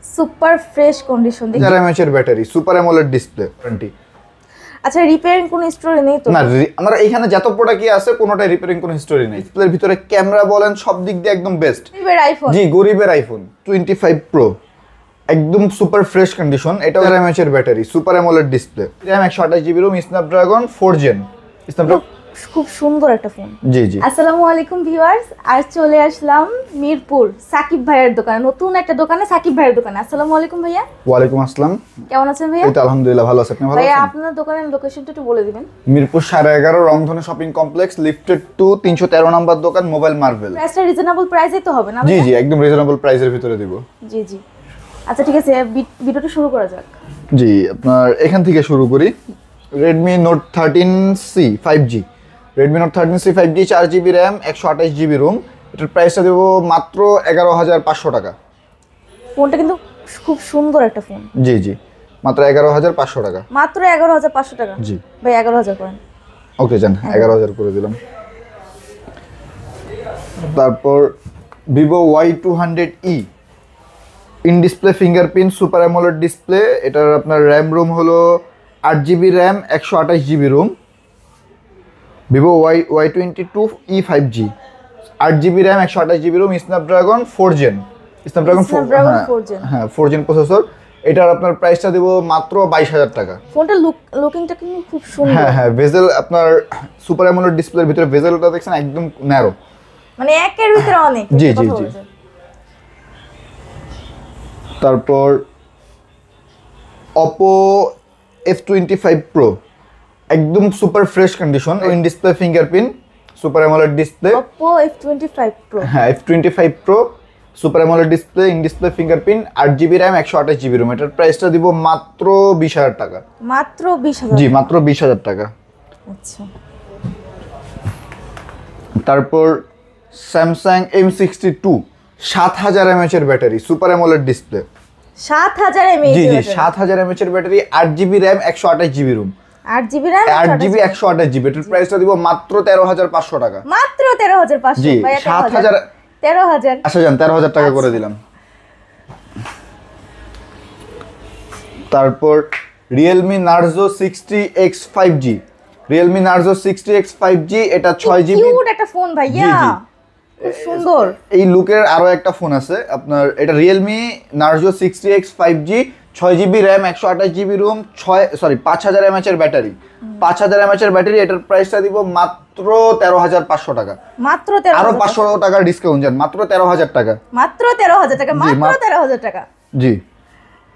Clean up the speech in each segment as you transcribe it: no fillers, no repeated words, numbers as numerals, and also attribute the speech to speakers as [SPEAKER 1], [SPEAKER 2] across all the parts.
[SPEAKER 1] Super fresh condition দেখি।
[SPEAKER 2] 1000 mAh এর battery, super AMOLED display, warranty.
[SPEAKER 1] আচ্ছা, রিপেয়ারিং কোনো হিস্টোরি নেই তো?
[SPEAKER 2] না, আমরা এখানে যত প্রোডাক্টই আছে কোনোটাই রিপেয়ারিং কোনো হিস্টোরি নেই। ডিসপ্লের ভিতরে ক্যামেরা বলেন সব দিক দিয়ে একদম বেস্ট।
[SPEAKER 1] গরিবের আইফোন।
[SPEAKER 2] জি, গরিবের আইফোন 25 প্রো একদম সুপার ফ্রেশ কন্ডিশন। এটা 1000 mAh এর battery, super AMOLED display, RAM 128GB ROM, Snapdragon 4 gen.
[SPEAKER 1] খুব সুন্দর একটা ফোন।
[SPEAKER 2] জি জি।
[SPEAKER 1] আসসালামু আলাইকুম ভিউয়ার্স, আজ চলে আসলাম মিরপুর সাকিব ভাইয়ের দোকানে, নতুন একটা দোকানে, সাকিব ভাইয়ের দোকানে। আসসালামু আলাইকুম ভাইয়া।
[SPEAKER 2] ওয়ালাইকুম আসসালাম।
[SPEAKER 1] কেমন আছেন ভাইয়া?
[SPEAKER 2] এই তো আলহামদুলিল্লাহ ভালো আছি। আপনি ভালো
[SPEAKER 1] ভাইয়া
[SPEAKER 2] আছেন?
[SPEAKER 1] আপনার দোকানের লোকেশনটা একটু বলে দিবেন।
[SPEAKER 2] মিরপুর 11.5 রংধনু শপিং কমপ্লেক্স, লিফটেড 2, 313 নম্বর দোকান, মোবাইল মার্ভেল।
[SPEAKER 1] প্রাইসটা রিজনেবল প্রাইসেই তো হবে না?
[SPEAKER 2] জি জি, একদম রিজনেবল প্রাইসের ভিতরে দিব।
[SPEAKER 1] জি জি। আচ্ছা ঠিক আছে, ভিডিওটা শুরু করা যাক।
[SPEAKER 2] জি, আপনার এখান থেকে শুরু করি। Redmi Note 13C 5G, Redmi Note 13C 5G 4GB RAM 128GB ROM. এটার প্রাইসটা দেবো মাত্র 11,500 টাকা।
[SPEAKER 1] ফোনটা কিন্তু খুব সুন্দর একটা ফোন।
[SPEAKER 2] জি জি, মাত্র 11,500 টাকা।
[SPEAKER 1] মাত্র 11,500 টাকা?
[SPEAKER 2] জি
[SPEAKER 1] ভাই 11,000 করেন।
[SPEAKER 2] ওকে জান, 11,000 করে দিলাম। তারপর Vivo Y200E in display fingerprint super AMOLED display. এটার আপনার র্যাম রোম হলো 8GB RAM 128GB ROM. Vivo Y22E 5G 8GB RAM 128GB ROM, Snapdragon 4 gen. Snapdragon 4
[SPEAKER 1] gen.
[SPEAKER 2] হ্যাঁ 4 জেন প্রসেসর। এটার আপনার প্রাইসটা দেবো মাত্র 22,000 টাকা।
[SPEAKER 1] ফোনটা লুকিংটা কিন্তু খুব সুন্দর।
[SPEAKER 2] হ্যাঁ হ্যাঁ, ভেজেল আপনার সুপার অ্যামোলেড ডিসপ্লের ভিতরে ভেজেলটা দেখছেন একদম ন্যারো,
[SPEAKER 1] মানে একের ভিতরে অনেক।
[SPEAKER 2] জি জি জি। তারপর Oppo F25 Pro একদম super fresh condition, in display fingerprint super AMOLED display.
[SPEAKER 1] Oppo F25 Pro,
[SPEAKER 2] হ্যাঁ F25 Pro super AMOLED display, in display fingerprint, 8GB RAM 128GB ROM. এটার প্রাইসটা দিব মাত্র 20,000 টাকা।
[SPEAKER 1] মাত্র 20,000?
[SPEAKER 2] জি, মাত্র 20,000 টাকা।
[SPEAKER 1] আচ্ছা।
[SPEAKER 2] তারপর Samsung M62 7000 mAh এর battery, super AMOLED display.
[SPEAKER 1] 7000 mAh?
[SPEAKER 2] জি জি, 7000 mAh এর battery, 8GB RAM 128GB ROM.
[SPEAKER 1] 8GB RAM
[SPEAKER 2] 8GB 128GB। এটার প্রাইসটা দিব মাত্র 13,500 টাকা।
[SPEAKER 1] মাত্র 13,500?
[SPEAKER 2] জি,
[SPEAKER 1] ভাইয়া
[SPEAKER 2] 7,000
[SPEAKER 1] 13,000।
[SPEAKER 2] আচ্ছা জান, 13,000 টাকা করে দিলাম। তারপর Realme Narzo 60X 5G, Realme Narzo 60X 5G, এটা 6GB।
[SPEAKER 1] কিউট একটা ফোন ভাইয়া,
[SPEAKER 2] জি, জি।
[SPEAKER 1] খুব সুন্দর।
[SPEAKER 2] এই লুকের আরো একটা ফোন আছে আপনার, এটা Realme Narzo 60X 5G 6GB RAM 128GB ROM, 5000 mAh এর ব্যাটারি, 5000 mAh এর ব্যাটারি। এটার প্রাইসটা দিব মাত্র 13,500 টাকা।
[SPEAKER 1] মাত্র 13,000?
[SPEAKER 2] আরো 500 টাকার ডিসকাউন্ট যান, মাত্র 13,000 টাকা।
[SPEAKER 1] মাত্র 13,000 টাকা? মাত্র 13,000 টাকা?
[SPEAKER 2] জি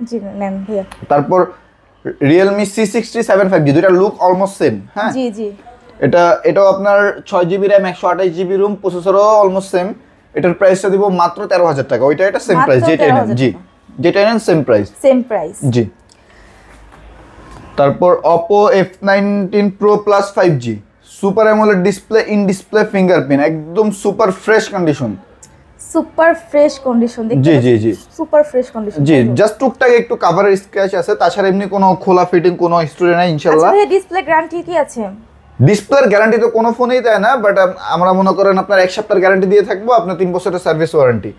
[SPEAKER 1] জি নেন ভাইয়া।
[SPEAKER 2] তারপর Realme C67 5G, দুইটা লুক অলমোস্ট সেম। হ্যাঁ
[SPEAKER 1] জি জি।
[SPEAKER 2] এটাও আপনার 6GB RAM 128GB রোম, প্রসেসরও অলমোস্ট সেম। এটার প্রাইসটা দিব মাত্র 13,000 টাকা। ওইটা এটা সেম প্রাইস, যেটা নেন। জি, যেটা নেন সেম প্রাইস।
[SPEAKER 1] Same price.
[SPEAKER 2] জি। তারপর Oppo F19 Pro Plus 5G super AMOLED display, in display fingerprint, একদম super fresh condition.
[SPEAKER 1] Super fresh condition দেখতে?
[SPEAKER 2] জি জি জি,
[SPEAKER 1] সুপার ফ্রেশ কন্ডিশন।
[SPEAKER 2] জি, জাস্ট টুকটাক একটু কভারের স্ক্র্যাচ আছে, তাছাড়া এমনি কোনো খোলা ফিটিং কোনো হিস্টরি নাই ইনশাআল্লাহ।
[SPEAKER 1] আচ্ছা ভাই, ডিসপ্লে গ্যারান্টি কি আছে?
[SPEAKER 2] ডিসপ্লের গ্যারান্টি তো কোনো ফোনেই দেয় না, বাট আমরা মনে করেন আপনার 1 সপ্তাহের গ্যারান্টি দিয়ে থাকবো, আপনার 3 বছরের সার্ভিস ওয়ারেন্টি।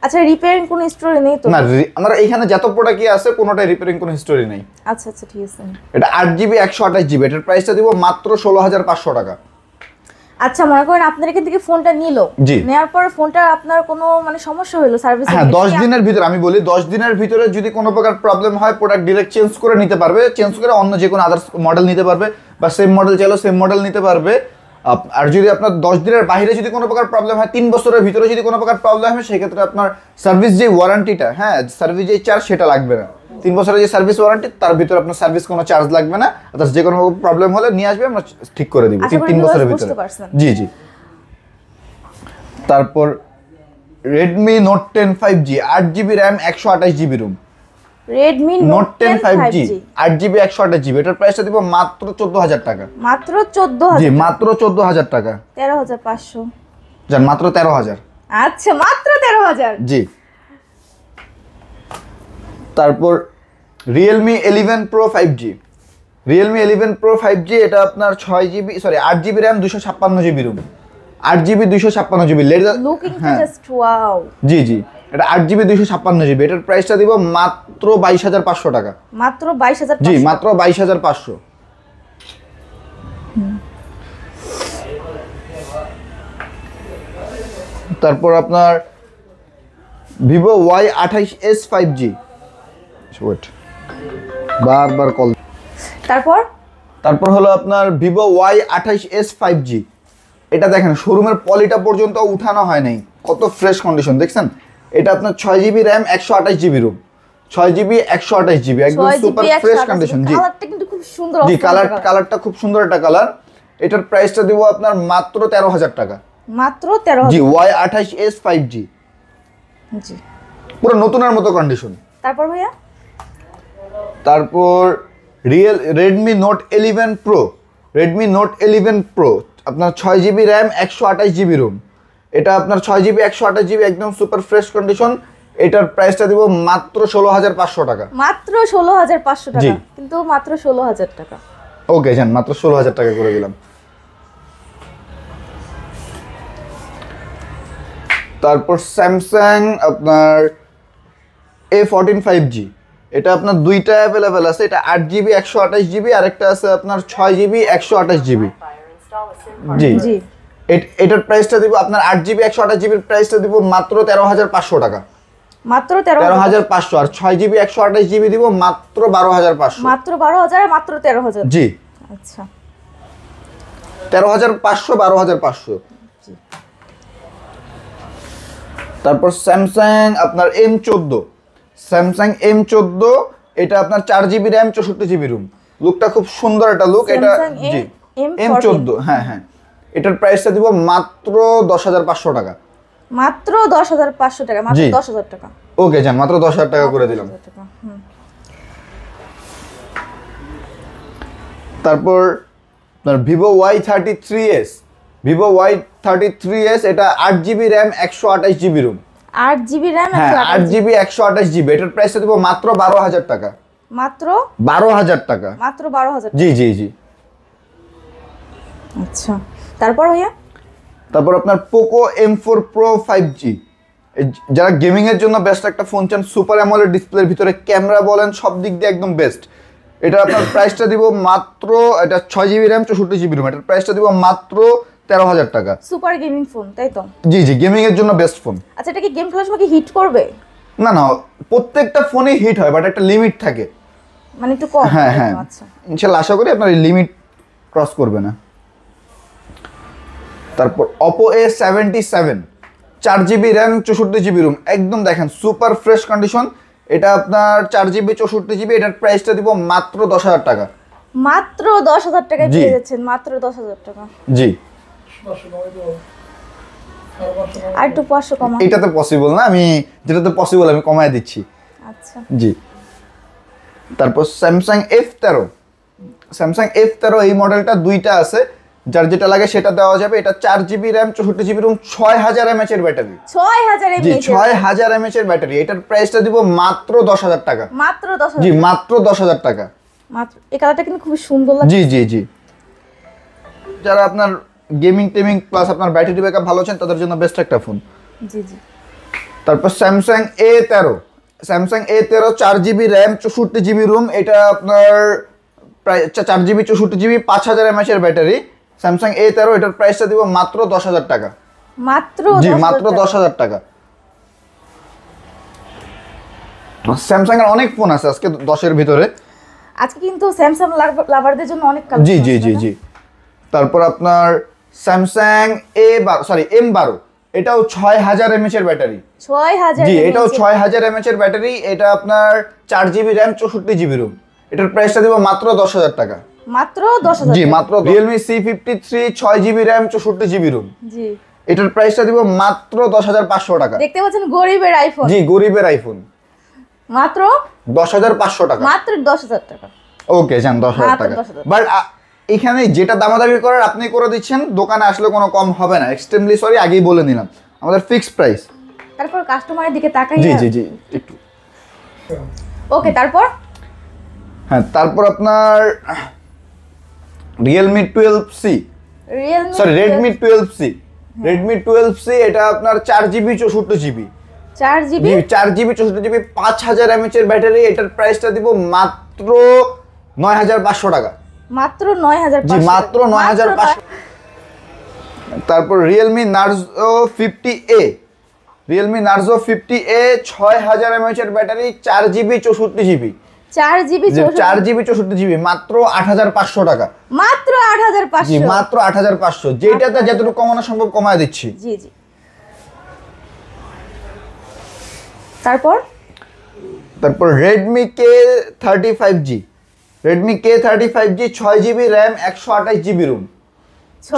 [SPEAKER 1] আচ্ছা, রিপেয়ারিং কোনো হিস্টোরি নেই তো?
[SPEAKER 2] না, আমরা এখানে যত প্রোডাক্টই আছে কোনোটাই রিপেয়ারিং কোনো হিস্টোরি নেই।
[SPEAKER 1] আচ্ছা আচ্ছা ঠিক আছে।
[SPEAKER 2] এটা 8GB 128GB। এটার প্রাইসটা দিব মাত্র 16,500 টাকা।
[SPEAKER 1] আচ্ছা, মনে করেন আপনার এখান থেকে ফোনটা নিলো,
[SPEAKER 2] জি।
[SPEAKER 1] নেওয়ার পরে ফোনটা আপনার কোনো মানে সমস্যা হলো সার্ভিস?
[SPEAKER 2] হ্যাঁ, 10 দিনের ভিতরে, আমি বলি 10 দিনের ভিতরে যদি কোনো প্রকার প্রবলেম হয়, প্রোডাক্ট ডিরেক্ট চেঞ্জ করে নিতে পারবে, চেঞ্জ করে অন্য যে কোনো আদার্স মডেল নিতে পারবে, বা সেম মডেল চাইলেও সেম মডেল নিতে পারবে। আর যদি আপনার 10 দিনের বাইরে যদি কোনো প্রকার প্রবলেম হয়, 3 বছরের ভিতরে যদি কোনো প্রকার প্রবলেম হয়, সেক্ষেত্রে আপনার সার্ভিস যে ওয়ারেন্টিটা, হ্যাঁ সার্ভিস যে চার্জ, সেটা লাগবে না। 3 বছরের যে সার্ভিস ওয়ারেন্টি, তার ভিতরে আপনার সার্ভিস কোনো চার্জ লাগবে না। অর্থাৎ যে কোনো প্রবলেম হলে নিয়ে আসবে, আমরা ঠিক করে দিব 3 বছরের ভিতরে। জি জি। তারপর Redmi Note 10 5G 8GB RAM 128GB ROM,
[SPEAKER 1] Redmi
[SPEAKER 2] Note 10 5G 8GB 128GB। এটার প্রাইসটা দিব মাত্র 14,000 টাকা।
[SPEAKER 1] মাত্র 14,000?
[SPEAKER 2] জি, মাত্র 14,000 টাকা।
[SPEAKER 1] 13,500?
[SPEAKER 2] জান, মাত্র 13,000।
[SPEAKER 1] আচ্ছা, মাত্র 13,000?
[SPEAKER 2] জি। তারপর Realme 11 Pro 5G, Realme 11 Pro 5G, এটা আপনার 8GB RAM 256GB ROM, 8GB 256GB।
[SPEAKER 1] লুকিংটা জাস্ট ওয়াও।
[SPEAKER 2] জি জি, এটা 8GB 256GB, এটার প্রাইসটা দিব মাত্র 22,500 টাকা।
[SPEAKER 1] মাত্র 22,500?
[SPEAKER 2] জি, মাত্র 22,500। তারপর আপনার Vivo Y28s 5G, ওয়েট বারবার কল।
[SPEAKER 1] তারপর
[SPEAKER 2] হলো আপনার Vivo Y28s 5G, এটা দেখেন শোরুমের পলিটা পর্যন্ত উঠানো হয় নাই, কত ফ্রেশ কন্ডিশন দেখছেন। এটা আপনার 6GB RAM 128GB Rome, 6GB 128GB, একদম সুপার ফ্রেশ কন্ডিশন। জি,
[SPEAKER 1] কালারটা কিন্তু খুব সুন্দর।
[SPEAKER 2] জি, কালারটা খুব সুন্দর একটা কালার। এটার প্রাইসটা দিব আপনার মাত্র 13,000 টাকা।
[SPEAKER 1] মাত্র 13,000?
[SPEAKER 2] জি, Y28s 5G,
[SPEAKER 1] জি,
[SPEAKER 2] পুরো নতুনের মতো কন্ডিশন।
[SPEAKER 1] তারপর ভাইয়া?
[SPEAKER 2] তারপর Redmi Note 11 Pro, Redmi Note 11 Pro আপনার 6GB RAM 128GB রোম, এটা আপনার 6GB 128GB, একদম সুপার ফ্রেশ কন্ডিশন। এটার প্রাইসটা দিব মাত্র 16,500 টাকা।
[SPEAKER 1] মাত্র 16,500
[SPEAKER 2] জি।
[SPEAKER 1] টাকা? কিন্তু মাত্র 16,000 টাকা।
[SPEAKER 2] ওকে জান, মাত্র 16,000 টাকা করে দিলাম। তারপর স্যামসাং আপনার A14 5G, এটা আপনার দুইটা অ্যাভেলেবেল আছে, এটা 8GB 128GB, আর একটা আছে আপনার 6GB 128GB। জি,
[SPEAKER 1] জি,
[SPEAKER 2] এটার প্রাইসটা দিব আপনার 8GB 128GB এর প্রাইসটা দিব মাত্র 13,500 টাকা।
[SPEAKER 1] মাত্র 13,000?
[SPEAKER 2] 13,500। আর 6GB 128GB দিব মাত্র 12,500।
[SPEAKER 1] মাত্র 12,000 আর মাত্র 13,000?
[SPEAKER 2] জি,
[SPEAKER 1] আচ্ছা,
[SPEAKER 2] 13,500, 12,500।
[SPEAKER 1] জি।
[SPEAKER 2] তারপর স্যামসাং আপনার M14, স্যামসাং M14, এটা আপনার 4GB RAM 64GB রোম, লুকটা খুব সুন্দর একটা লুক এটা।
[SPEAKER 1] Samsung
[SPEAKER 2] জি,
[SPEAKER 1] M14?
[SPEAKER 2] হ্যাঁ হ্যাঁ, এটার প্রাইসটা দিব মাত্র 10,500 টাকা।
[SPEAKER 1] মাত্র 10,500 টাকা? মাত্র
[SPEAKER 2] জি।
[SPEAKER 1] 10,000 টাকা?
[SPEAKER 2] ওকে জান, মাত্র 10,000 টাকা করে দিলাম।
[SPEAKER 1] 10,000 টাকা, হুম।
[SPEAKER 2] তারপর আপনার Vivo Y33s, Vivo Y33s, এটা 8GB RAM 128GB ROM.
[SPEAKER 1] 8GB RAM?
[SPEAKER 2] হ্যাঁ, 8GB 128GB, এটার প্রাইসটা দিব মাত্র 12,000 টাকা।
[SPEAKER 1] মাত্র
[SPEAKER 2] 12,000 টাকা?
[SPEAKER 1] মাত্র 12,000?
[SPEAKER 2] জি জি জি।
[SPEAKER 1] আচ্ছা, তারপর ভাইয়া?
[SPEAKER 2] তারপর আপনার পোকো M4 Pro 5G, যারা গেমিং এর জন্য বেস্ট একটা ফোন চান, সুপার অ্যামোলেড ডিসপ্লের ভিতরে ক্যামেরা বলেন সব দিক দিয়ে একদম বেস্ট, এটা আপনার প্রাইসটা দিব মাত্র, এটা 6GB RAM 64GB রোম, এটার প্রাইসটা দিব মাত্র 13,000 টাকা।
[SPEAKER 1] সুপার গেমিং ফোন, তাই তো?
[SPEAKER 2] জি জি, গেমিং এর জন্য বেস্ট ফোন।
[SPEAKER 1] আচ্ছা, এটা কি গেম খেলার সময় কি হিট করবে?
[SPEAKER 2] না না, প্রত্যেকটা ফোনেই হিট হয়, বাট একটা লিমিট থাকে।
[SPEAKER 1] মানে একটু কম?
[SPEAKER 2] হ্যাঁ
[SPEAKER 1] তাই তো?
[SPEAKER 2] হ্যাঁ,
[SPEAKER 1] আচ্ছা,
[SPEAKER 2] ইনশাল্লাহ আশা করি আপনার লিমিট ক্রস করবে না। তারপর Oppo A77, 4GB RAM 64GB Rome, একদম দেখেন সুপার ফ্রেশ কন্ডিশন। এটা আপনার 4GB 64GB, এটার প্রাইসটা দিব মাত্র 10,000 টাকা।
[SPEAKER 1] মাত্র 10,000 টাকায়
[SPEAKER 2] জি।
[SPEAKER 1] পেয়ে যাচ্ছেন? মাত্র 10,000 টাকা?
[SPEAKER 2] জি,
[SPEAKER 1] আর একটু 500 কমা?
[SPEAKER 2] এটাতে পসিবল না, আমি যেটাতে পসিবল আমি কমায় দিচ্ছি।
[SPEAKER 1] আচ্ছা,
[SPEAKER 2] জি। তারপর স্যামসাং F13, স্যামসাং F13 এই মডেলটা দুইটা আছে, যার যেটা লাগে সেটা দেওয়া যাবে। এটা 4GB RAM 64GB ROM, 6000 mAh এর ব্যাটারি।
[SPEAKER 1] 6000
[SPEAKER 2] জি,
[SPEAKER 1] mAh?
[SPEAKER 2] 6000 mAh এর ব্যাটারি, এটার প্রাইসটা দিব মাত্র 10,000 টাকা।
[SPEAKER 1] মাত্র 10,000?
[SPEAKER 2] জি, মাত্র 10,000 টাকা।
[SPEAKER 1] মাত্র। এই কালারটা কিন্তু খুব সুন্দর লাগছে।
[SPEAKER 2] জি জি জি, যারা আপনার গেমিং টেমিং প্লাস আপনার ব্যাটারি ব্যাকআপ ভালো চান তাদের জন্য বেস্ট একটা ফোন।
[SPEAKER 1] জি জি।
[SPEAKER 2] তারপর Samsung A13, Samsung A13 4GB RAM 64GB Rome, এটা আপনার প্রায় 4GB 64GB 5000 mAh এর ব্যাটারি। স্যামসাং A13, এটার প্রাইসটা দিব মাত্র 10,000 টাকা।
[SPEAKER 1] মাত্র
[SPEAKER 2] জি,
[SPEAKER 1] 10,000
[SPEAKER 2] মাত্র
[SPEAKER 1] টাকা?
[SPEAKER 2] 10,000 টাকা। স্যামসাং এর অনেক ফোন আছে আজকে 10 এর ভিতরে।
[SPEAKER 1] আজকে কিন্তু স্যামসাং লাভারদের জন্য অনেক কালেকশন
[SPEAKER 2] জি জি
[SPEAKER 1] আছে,
[SPEAKER 2] জি
[SPEAKER 1] না?
[SPEAKER 2] জি। তারপর আপনার স্যামসাং M12, এটাও 6000 mAh এর ব্যাটারি।
[SPEAKER 1] 6000?
[SPEAKER 2] জি, এটাও 6000 mAh এর ব্যাটারি, এটা আপনার 4GB RAM 64GB রোম, এটার প্রাইসটা দিব মাত্র 10,000 টাকা।
[SPEAKER 1] মাত্র 10,000?
[SPEAKER 2] জি, মাত্র। Realme C53 6GB RAM 64GB Rome,
[SPEAKER 1] জি,
[SPEAKER 2] এটার প্রাইসটা দিব মাত্র 10,500 টাকা।
[SPEAKER 1] দেখতে পাচ্ছেন গরিবের আইফোন।
[SPEAKER 2] জি, গরিবের আইফোন,
[SPEAKER 1] মাত্র
[SPEAKER 2] 10,500 টাকা।
[SPEAKER 1] মাত্র 10,000 টাকা?
[SPEAKER 2] ওকে জান, 10,000
[SPEAKER 1] মাত্র
[SPEAKER 2] টাকা।
[SPEAKER 1] 10,000
[SPEAKER 2] বাট এখানে যেটা দামাদামি করার আপনি করে দিচ্ছেন, দোকানে আসলে কোনো কম হবে না, এক্সট্রিমলি সরি, আগেই বলে নিলাম, আমাদের ফিক্সড প্রাইস।
[SPEAKER 1] তারপর কাস্টমারের দিকে তাকাই।
[SPEAKER 2] জি জি জি, একটু।
[SPEAKER 1] ওকে, তারপর?
[SPEAKER 2] হ্যাঁ, তারপর আপনার Realme 12C,
[SPEAKER 1] Realme?
[SPEAKER 2] Sorry Redmi 12C, Redmi 12C, এটা আপনার 4GB 64GB,
[SPEAKER 1] 4GB
[SPEAKER 2] জি 4GB 64GB 5000 mAh এর ব্যাটারি, এটার প্রাইসটা দিব মাত্র 9500 টাকা।
[SPEAKER 1] মাত্র 9500
[SPEAKER 2] জি মাত্র 9500। তারপর Realme Narzo 50A, Realme Narzo 50A 6000 mAh এর battery, 4GB 64GB,
[SPEAKER 1] 4GB
[SPEAKER 2] 4GB 64GB মাত্র 8500 টাকা।
[SPEAKER 1] মাত্র
[SPEAKER 2] জি
[SPEAKER 1] 8500।
[SPEAKER 2] মাত্র 8500, যেটাতে যতটুকু কমানো সম্ভব কমায় দিচ্ছি।
[SPEAKER 1] জি জি। তারপর
[SPEAKER 2] Redmi K35G, Redmi K35G 6GB RAM 128GB ROM,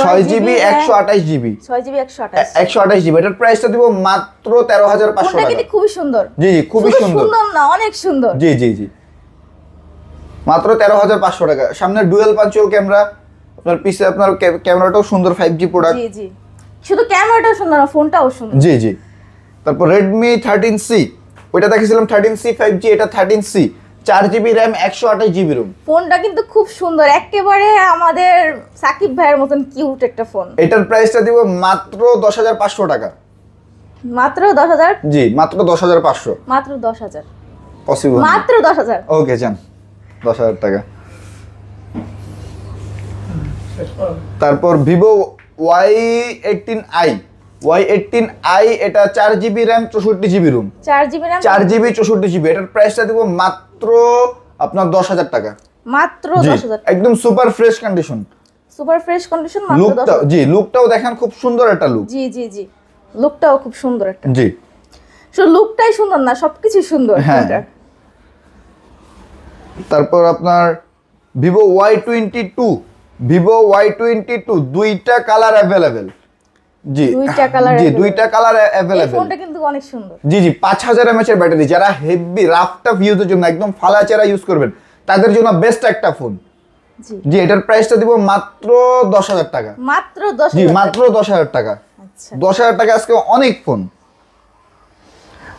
[SPEAKER 2] 6GB 128GB,
[SPEAKER 1] 6GB 128।
[SPEAKER 2] 128GB, এটার প্রাইসটা দিব মাত্র 13500
[SPEAKER 1] ফোনটা
[SPEAKER 2] টাকা।
[SPEAKER 1] কিন্তু খুবই সুন্দর।
[SPEAKER 2] জি জি খুবই
[SPEAKER 1] শুধু
[SPEAKER 2] সুন্দর।
[SPEAKER 1] সুন্দর না, অনেক সুন্দর।
[SPEAKER 2] জি জি জি মাত্র 13500 টাকা। সামনে ডুয়াল পাঞ্চুয়াল ক্যামেরা, আপনার পিছে আপনার ক্যামেরাটাও সুন্দর 5G প্রোডাক্ট।
[SPEAKER 1] জি জি, শুধু ক্যামেরাটাও সুন্দর না, ফোনটাও সুন্দর।
[SPEAKER 2] জি জি। তারপর Redmi 13C, ওইটা দেখেছিলাম 13C 5G, এটা 13C 4GB RAM 128GB ROM।
[SPEAKER 1] ফোনটা কিন্তু খুব সুন্দর, একেবারে আমাদের সাকিব ভাইয়ের মতন কিউট একটা ফোন।
[SPEAKER 2] এটার প্রাইসটা দিব মাত্র 10500 টাকা।
[SPEAKER 1] মাত্র 10000।
[SPEAKER 2] জি মাত্র 10500।
[SPEAKER 1] মাত্র 10000।
[SPEAKER 2] পসিবল
[SPEAKER 1] মাত্র 10000।
[SPEAKER 2] ওকে যান 10000 টাকা। তারপর Vivo Y18i, Y18i এটা 4GB RAM 64GB ROM,
[SPEAKER 1] 4GB RAM।
[SPEAKER 2] 4GB 64GB, এটার প্রাইসটা দিব মাত্র আপনার 10000 টাকা।
[SPEAKER 1] মাত্র
[SPEAKER 2] জি
[SPEAKER 1] 10000।
[SPEAKER 2] একদম super fresh condition.
[SPEAKER 1] Super fresh condition, মাত্র
[SPEAKER 2] লুকটা
[SPEAKER 1] 10000।
[SPEAKER 2] জি লুকটাও দেখেন খুব সুন্দর একটা লুক।
[SPEAKER 1] জি জি জি, লুকটাও খুব সুন্দর একটা।
[SPEAKER 2] জি
[SPEAKER 1] শুধু লুকটাই সুন্দর না, সবকিছু সুন্দর
[SPEAKER 2] হ্যাঁ।
[SPEAKER 1] ফোনটার।
[SPEAKER 2] তারপর আপনার Vivo Y22, Vivo Y22 দুইটা কালার অ্যাভেলেবেল। জি
[SPEAKER 1] দুইটা colour
[SPEAKER 2] জি
[SPEAKER 1] available।
[SPEAKER 2] দুইটা কালার
[SPEAKER 1] এই
[SPEAKER 2] অ্যাভেলেবেল।
[SPEAKER 1] ফোনটা কিন্তু অনেক সুন্দর।
[SPEAKER 2] জি জি 5000 mAh এর ব্যাটারি, যারা হেভি রাফ টাফ ইউজের জন্য একদম ফালাচেরা ইউজ করবেন তাদের জন্য বেস্ট একটা ফোন।
[SPEAKER 1] জি
[SPEAKER 2] জি এটার প্রাইসটা দিব মাত্র 10000 টাকা।
[SPEAKER 1] মাত্র
[SPEAKER 2] জি
[SPEAKER 1] 10000।
[SPEAKER 2] মাত্র 10000 টাকা।
[SPEAKER 1] আচ্ছা
[SPEAKER 2] 10000 টাকা আজকে অনেক ফোন।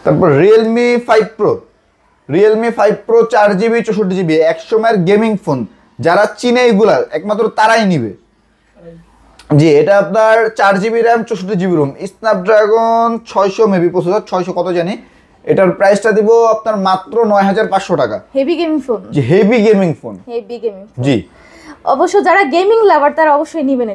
[SPEAKER 2] তারপর Realme 5 Pro, Realme 5 Pro 4GB 64GB, একসময়ের গেমিং ফোন, যারা চিনে এগুলা একমাত্র তারাই নিবে। জি এটা আপনার 4GB RAM 64GB ROM, Snapdragon 600 maybe processor, 600 কত জানি। এটার প্রাইসটা দিব আপনার মাত্র 9500 টাকা।
[SPEAKER 1] Heavy gaming phone.
[SPEAKER 2] জি heavy gaming phone.
[SPEAKER 1] Heavy gaming.
[SPEAKER 2] জি
[SPEAKER 1] অবশ্য যারা গেমিং লাভার তারা অবশ্যই নেবেন।